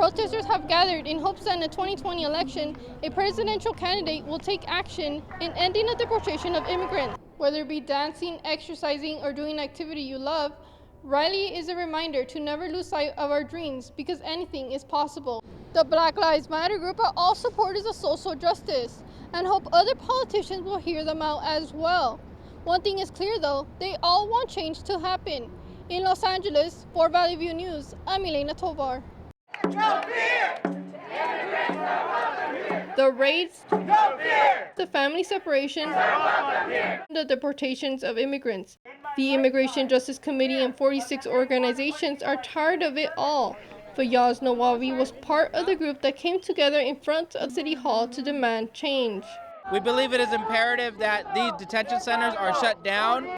Protesters have gathered in hopes that in the 2020 election, a presidential candidate will take action in ending the deportation of immigrants. Whether it be dancing, exercising, or doing an activity you love, Riley is a reminder to never lose sight of our dreams because anything is possible. The Black Lives Matter group are all supporters of social justice and hope other politicians will hear them out as well. One thing is clear though, they all want change to happen. In Los Angeles, for Valley View News, I'm Elaina Tovar. No fear! Immigrants are welcome here! The raids, No fear! the family separation, the deportations of immigrants. The Immigration Justice Committee and 46 organizations are tired of it all. Fayaz Nawawi was part of the group that came together in front of City Hall to demand change. We believe it is imperative that these detention centers are shut down.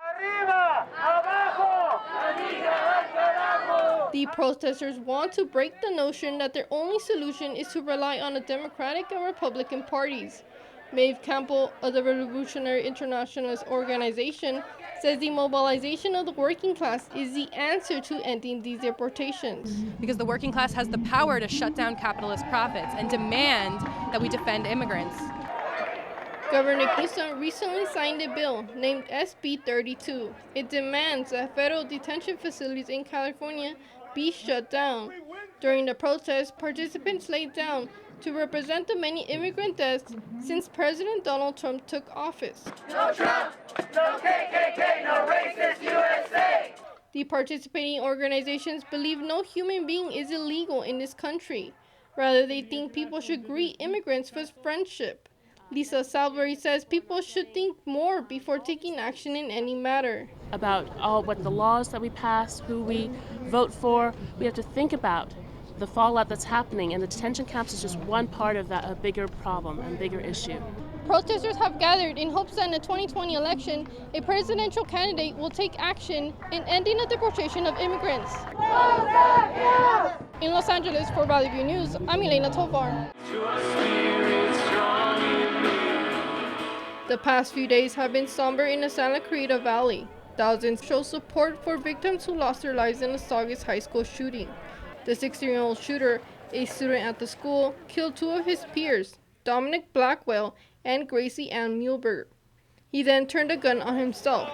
The protesters want to break the notion that their only solution is to rely on the Democratic and Republican parties. Maeve Campbell of the Revolutionary Internationalist Organization says the mobilization of the working class is the answer to ending these deportations. Because the working class has the power to shut down capitalist profits and demand that we defend immigrants. Governor Newsom recently signed a bill named SB 32. It demands that federal detention facilities in California be shut down. During the protest, participants laid down to represent the many immigrant deaths since President Donald Trump took office. No Trump! No KKK! No racist USA! The participating organizations believe no human being is illegal in this country. Rather, they think people should greet immigrants with friendship. Lisa Salvery says people should think more before taking action in any matter. About what the laws that we pass, who we vote for, we have to think about the fallout that's happening, and the detention camps is just one part of that, a bigger problem and bigger issue. Protesters have gathered in hopes that in the 2020 election, a presidential candidate will take action in ending the deportation of immigrants. In Los Angeles, for Valley View News, I'm Elaina Tovar. The past few days have been somber in the Santa Clarita Valley. Thousands show support for victims who lost their lives in the Saugus High School shooting. The 16-year-old shooter, a student at the school, killed two of his peers, Dominic Blackwell and Gracie Ann Muehlberger. He then turned a gun on himself.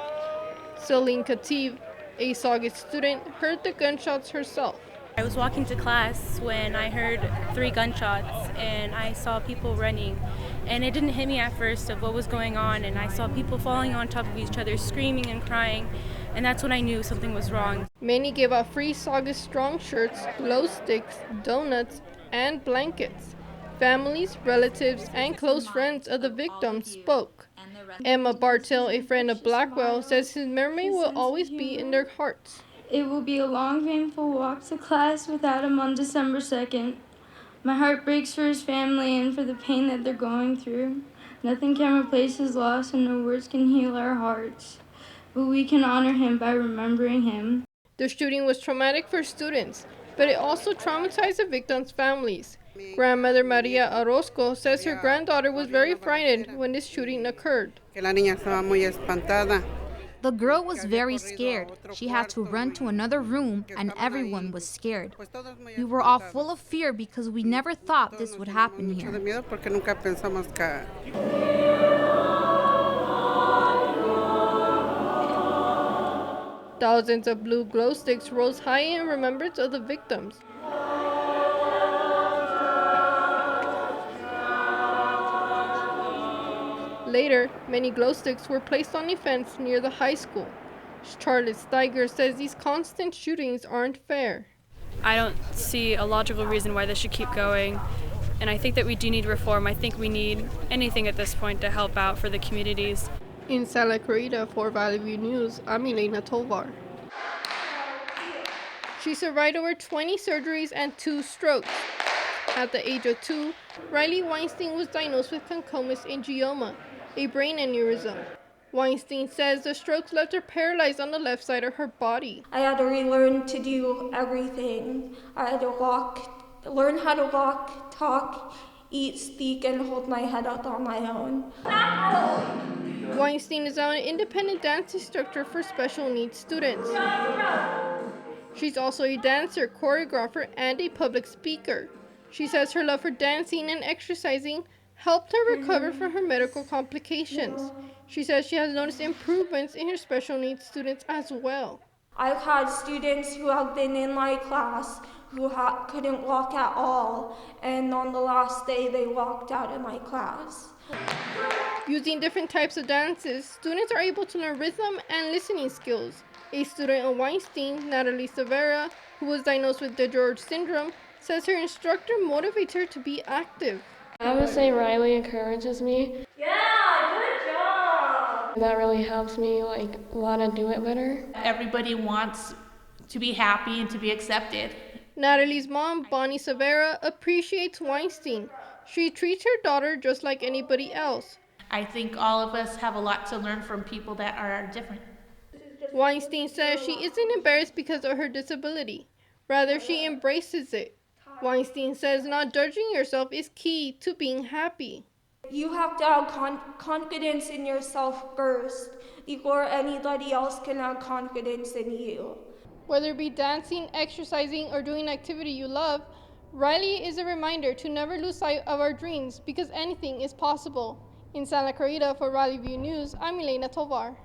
Celine Khatib, a Saugus student, heard the gunshots herself. I was walking to class when I heard 3 gunshots and I saw people running. And it didn't hit me at first of what was going on, and I saw people falling on top of each other, screaming and crying, and that's when I knew something was wrong. Many gave out free Saugus Strong shirts, glow sticks, donuts, and blankets. Families, relatives, and close friends of the victims spoke. Emma Bartell, a friend of Blackwell, says his memory will always be in their hearts. It will be a long, painful walk to class without him on December 2nd. My heart breaks for his family and for the pain that they're going through. Nothing can replace his loss and no words can heal our hearts. But we can honor him by remembering him. The shooting was traumatic for students, but it also traumatized the victims' families. Grandmother Maria Orozco says her granddaughter was very frightened when this shooting occurred. The girl was very scared. She had to run to another room and everyone was scared. We were all full of fear because we never thought this would happen here. Thousands of blue glow sticks rose high in remembrance of the victims. Later, many glow sticks were placed on a fence near the high school. Charlotte Steiger says these constant shootings aren't fair. I don't see a logical reason why this should keep going, and I think that we do need reform. I think we need anything at this point to help out for the communities. In Santa Clarita, for Valley View News, I'm Elaina Tovar. She survived over 20 surgeries and 2 strokes. At the age of 2, Riley Weinstein was diagnosed with concomitant angioma, a brain aneurysm. Weinstein says the strokes left her paralyzed on the left side of her body. I had to relearn to do everything. I had to learn how to walk, talk, eat, speak, and hold my head up on my own. Weinstein is now an independent dance instructor for special needs students. She's also a dancer, choreographer, and a public speaker. She says her love for dancing and exercising helped her recover from her medical complications. She says she has noticed improvements in her special needs students as well. I've had students who have been in my class who couldn't walk at all, and on the last day they walked out of my class. Using different types of dances, students are able to learn rhythm and listening skills. A student at Weinstein, Natalie Severa, who was diagnosed with DeGeorge syndrome, says her instructor motivates her to be active. I would say Riley encourages me. Yeah, good job! That really helps me want to do it better. Everybody wants to be happy and to be accepted. Natalie's mom, Bonnie Severa, appreciates Weinstein. She treats her daughter just like anybody else. I think all of us have a lot to learn from people that are different. Weinstein says she isn't embarrassed because of her disability. Rather, she embraces it. Weinstein says not judging yourself is key to being happy. You have to have confidence in yourself first before anybody else can have confidence in you. Whether it be dancing, exercising, or doing an activity you love, Riley is a reminder to never lose sight of our dreams because anything is possible. In Santa Clarita for Raleigh View News, I'm Elaina Tovar.